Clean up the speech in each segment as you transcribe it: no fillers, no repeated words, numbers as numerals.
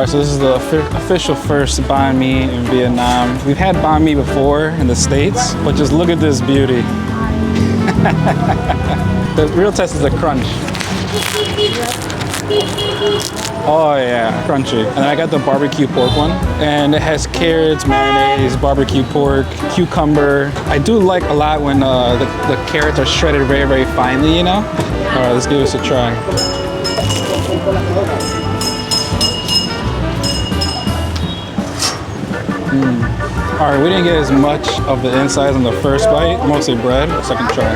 right, so this is the official first banh mi in Vietnam. We've had banh mi before in the States, but just look at this beauty. The real test is the crunch. Oh yeah, crunchy. And then I got the barbecue pork one, and it has carrots, mayonnaise, barbecue pork, cucumber. I do like a lot when the carrots are shredded very, very finely, you know? All right, let's give this a try. All right, we didn't get as much of the insides on the first bite, mostly bread. Second try.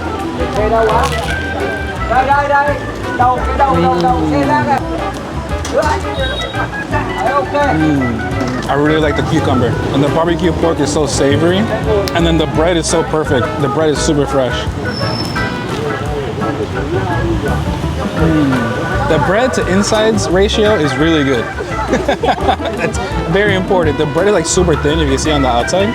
I really like the cucumber, and the barbecue pork is so savory, and then the bread is so perfect. The bread is super fresh. The bread to insides ratio is really good. That's very important. The bread is like super thin, if you see on the outside.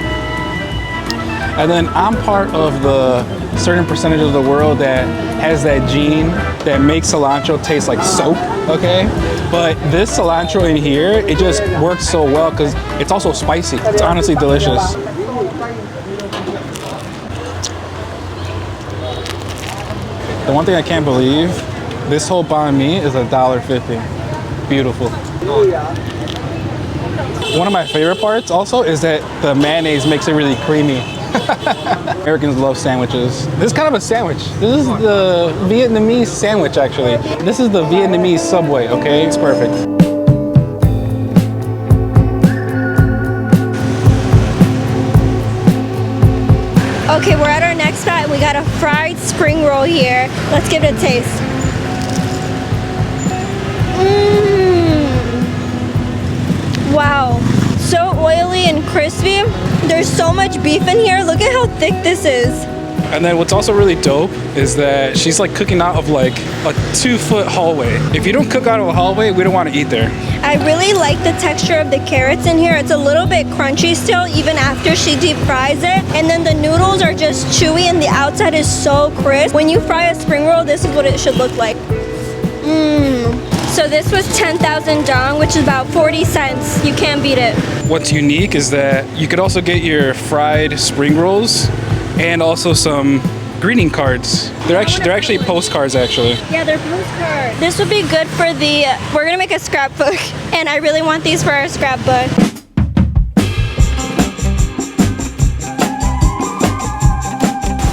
And then I'm part of the certain percentage of the world that has that gene that makes cilantro taste like soap, okay? But this cilantro in here, it just works so well because it's also spicy. It's honestly delicious. The one thing I can't believe, this whole banh mi is $1.50. Beautiful. One of my favorite parts also is that the mayonnaise makes it really creamy. Americans love sandwiches. This is kind of a sandwich. This is the Vietnamese sandwich, actually. This is the Vietnamese Subway, okay? It's perfect. Okay, we're at our next spot. We got a fried spring roll here. Let's give it a taste. Wow, so oily and crispy. There's so much beef in here. Look at how thick this is. And then what's also really dope is that she's like cooking out of like a 2-foot hallway. If you don't cook out of a hallway, we don't want to eat there. I really like the texture of the carrots in here. It's a little bit crunchy still, even after she deep fries it. And then the noodles are just chewy and the outside is so crisp. When you fry a spring roll, this is what it should look like. So this was 10,000 dong, which is about 40 cents. You can't beat it. What's unique is that you could also get your fried spring rolls and also some greeting cards. They're actually postcards, actually. Yeah, they're postcards. This would be good for the, we're gonna make a scrapbook, and I really want these for our scrapbook.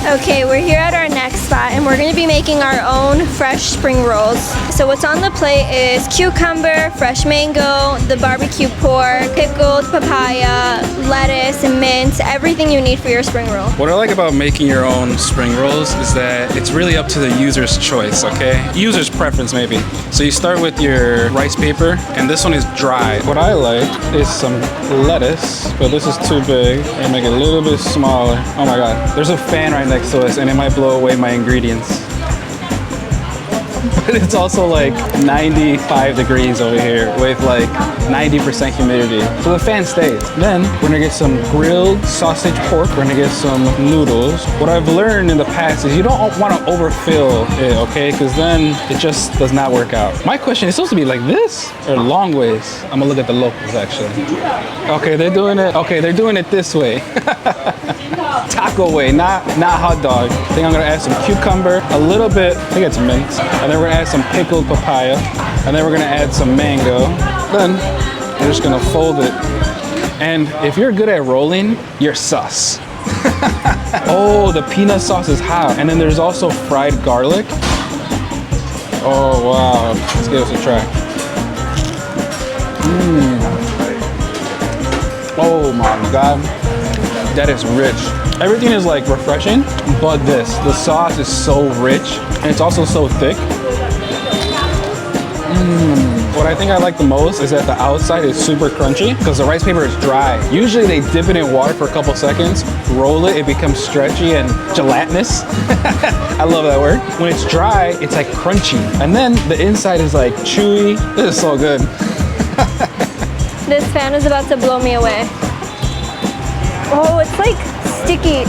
Okay, we're here at our next spot and we're going to be making our own fresh spring rolls. So what's on the plate is cucumber, fresh mango, the barbecue pork, pickled papaya, lettuce, and mint, everything you need for your spring roll. What I like about making your own spring rolls is that it's really up to the user's choice, okay? User's preference, maybe. So you start with your rice paper, and this one is dry. What I like is some lettuce, but this is too big, and make it a little bit smaller. Oh my God, there's a fan right next to us and it might blow away my ingredients. But it's also like 95 degrees over here with like 90% humidity. So the fan stays. Then we're gonna get some grilled sausage pork. We're gonna get some noodles. What I've learned in the past is you don't want to overfill it, okay? Because then it just does not work out. My question is supposed to be like this or long ways? I'm gonna look at the locals actually. Okay, they're doing it. Okay, they're doing it this way. Taco way, not hot dog. I think I'm gonna add some cucumber, a little bit, I think it's mint, and then we're gonna add some pickled papaya, and then we're gonna add some mango. Then we're just gonna fold it. And if you're good at rolling, you're sus. Oh, the peanut sauce is hot. And then there's also fried garlic. Oh wow, let's give this a try. Oh my God, that is rich. Everything is like refreshing, but the sauce is so rich and it's also so thick. What I think I like the most is that the outside is super crunchy because the rice paper is dry. Usually they dip it in water for a couple seconds, roll it, it becomes stretchy and gelatinous. I love that word. When it's dry, it's like crunchy. And then the inside is like chewy. This is so good. This fan is about to blow me away. Oh, it's like sticky.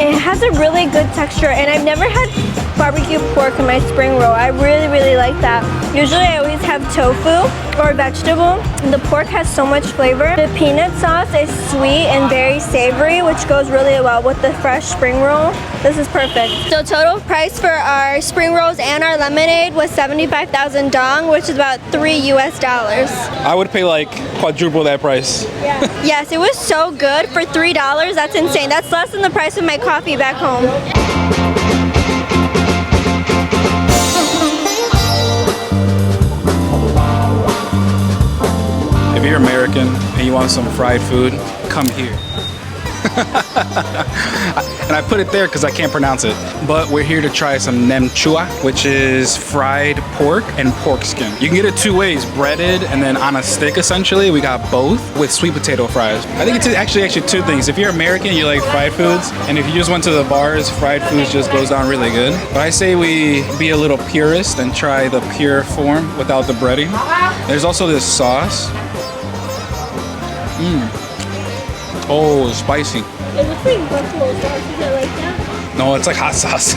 It has a really good texture, and I've never had barbecue pork in my spring roll. I really, really like that. Usually I always have tofu or vegetable. The pork has so much flavor. The peanut sauce is sweet and very savory, which goes really well with the fresh spring roll. This is perfect. So total price for our spring rolls and our lemonade was 75,000 dong, which is about $3 US. I would pay like quadruple that price. Yeah. Yes, it was so good for $3. That's insane. That's less than the price of my coffee back home. If you're American and you want some fried food, come here. And I put it there because I can't pronounce it. But we're here to try some nem chua, which is fried pork and pork skin. You can get it two ways, breaded and then on a stick essentially. We got both with sweet potato fries. I think it's actually two things. If you're American, you like fried foods. And if you just went to the bars, fried foods just goes down really good. But I say we be a little purist and try the pure form without the breading. There's also this sauce. Oh, spicy. It looks like buffalo sauce. Is it like that? No, it's like hot sauce.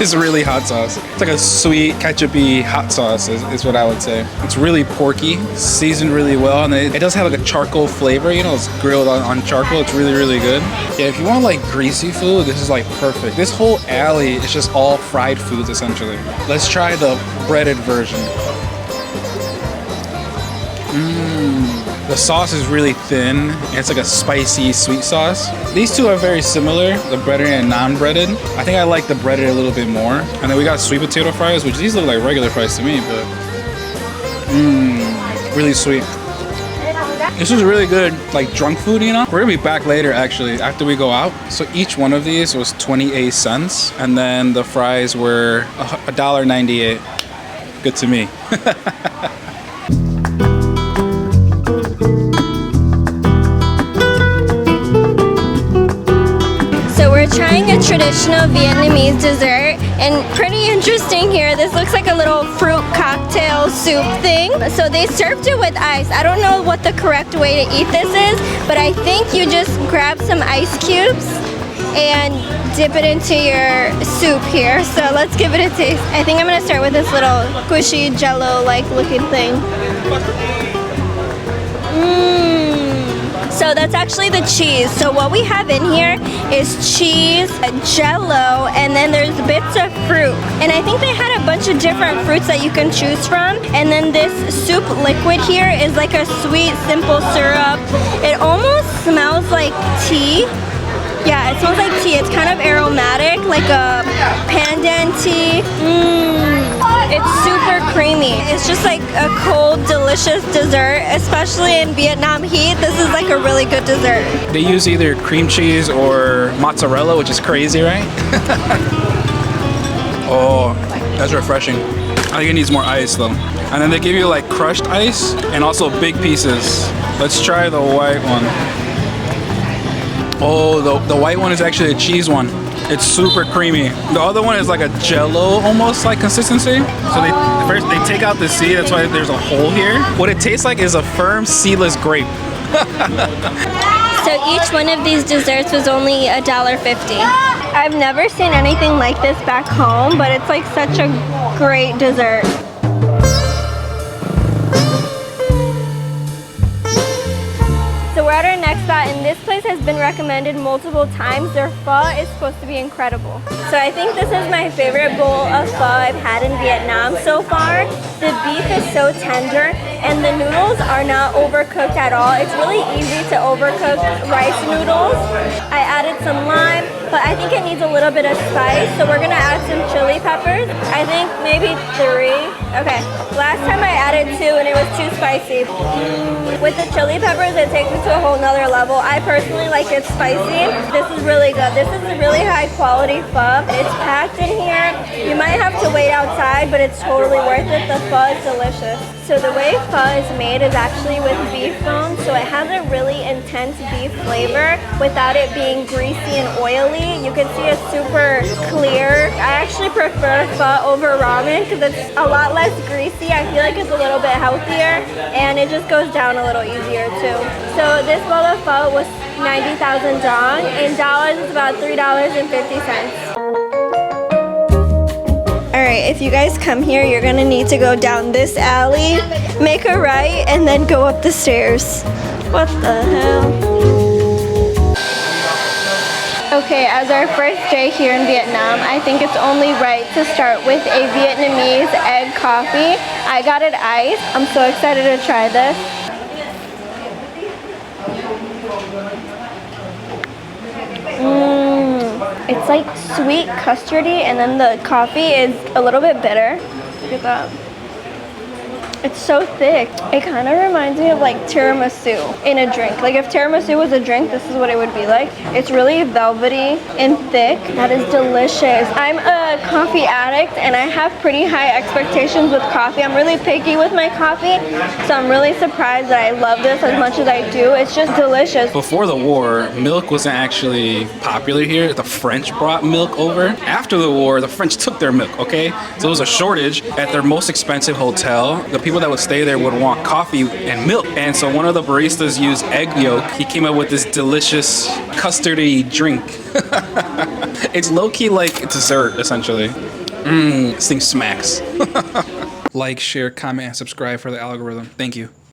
it's really hot sauce. It's like a sweet ketchup-y hot sauce is what I would say. It's really porky, seasoned really well, and it does have like a charcoal flavor. You know, it's grilled on charcoal. It's really, really good. Yeah, if you want like greasy food, this is like perfect. This whole alley is just all fried foods essentially. Let's try the breaded version. The sauce is really thin. It's like a spicy sweet sauce. These two are very similar, the breaded and non-breaded. I think I like the breaded a little bit more. And then we got sweet potato fries, which these look like regular fries to me, but really sweet. This is really good, like drunk food, you know? We're gonna be back later actually, after we go out. So each one of these was 28 cents, and then the fries were $1.98. Good to me. Trying a traditional Vietnamese dessert, and pretty interesting here. This looks like a little fruit cocktail soup thing. So they served it with ice. I don't know what the correct way to eat this is, but I think you just grab some ice cubes and dip it into your soup here. So let's give it a taste. I think I'm gonna start with this little squishy jello-like looking thing. So that's actually the cheese. So what we have in here is cheese, jello, and then there's bits of fruit. And I think they had a bunch of different fruits that you can choose from. And then this soup liquid here is like a sweet, simple syrup. It almost smells like tea. Yeah, it smells like tea. It's kind of aromatic, like a pandan tea. It's super creamy. It's just like a cold, delicious dessert, especially in Vietnam heat. This is like a really good dessert. They use either cream cheese or mozzarella, which is crazy, right? Oh, that's refreshing. I think it needs more ice though. And then they give you like crushed ice and also big pieces. Let's try the white one. Oh, the white one is actually a cheese one. It's super creamy. The other one is like a jello almost like consistency. So first they take out the seed, that's why there's a hole here. What it tastes like is a firm seedless grape. So each one of these desserts was only $1.50. I've never seen anything like this back home, but it's like such a great dessert. So we're at our next spot, and this place has been recommended multiple times. Their pho is supposed to be incredible. So I think this is my favorite bowl of pho I've had in Vietnam so far. The beef is so tender, and the noodles are not overcooked at all. It's really easy to overcook rice noodles. I added some lime, but I think it needs a little bit of spice, so we're gonna add some chili peppers. I think maybe 3. Okay, last time I added 2 and it was too spicy. With the chili peppers, it takes it to a whole nother level. I personally like it spicy. This is really good. This is a really high quality pho. It's packed in here. You might have to wait outside, but it's totally worth it. The pho is delicious. So the way pho is made is actually with beef bone, so it has a really intense beef flavor without it being greasy and oily. alley. You can see it's super clear. I actually prefer pho over ramen because it's a lot less greasy. I feel like it's a little bit healthier and it just goes down a little easier too. So this bowl of pho was 90,000 dong. In dollars, it's about $3.50. Alright, if you guys come here, you're gonna need to go down this alley, make a right, and then go up the stairs. What the hell? Okay, as our first day here in Vietnam, I think it's only right to start with a Vietnamese egg coffee. I got it iced. I'm so excited to try this. It's like sweet custardy, and then the coffee is a little bit bitter. Look at that. It's so thick. It kind of reminds me of like tiramisu in a drink. Like if tiramisu was a drink, this is what it would be like. It's really velvety and thick. That is delicious. I'm a coffee addict and I have pretty high expectations with coffee. I'm really picky with my coffee, so I'm really surprised that I love this as much as I do. It's just delicious. Before the war, milk wasn't actually popular here. The French brought milk over. After the war, the French took their milk, okay? So it was a shortage at their most expensive hotel. The people that would stay there would want coffee and milk. And so one of the baristas used egg yolk. He came up with this delicious custardy drink. It's low-key like dessert, essentially. This thing smacks. Like, share, comment, and subscribe for the algorithm. Thank you.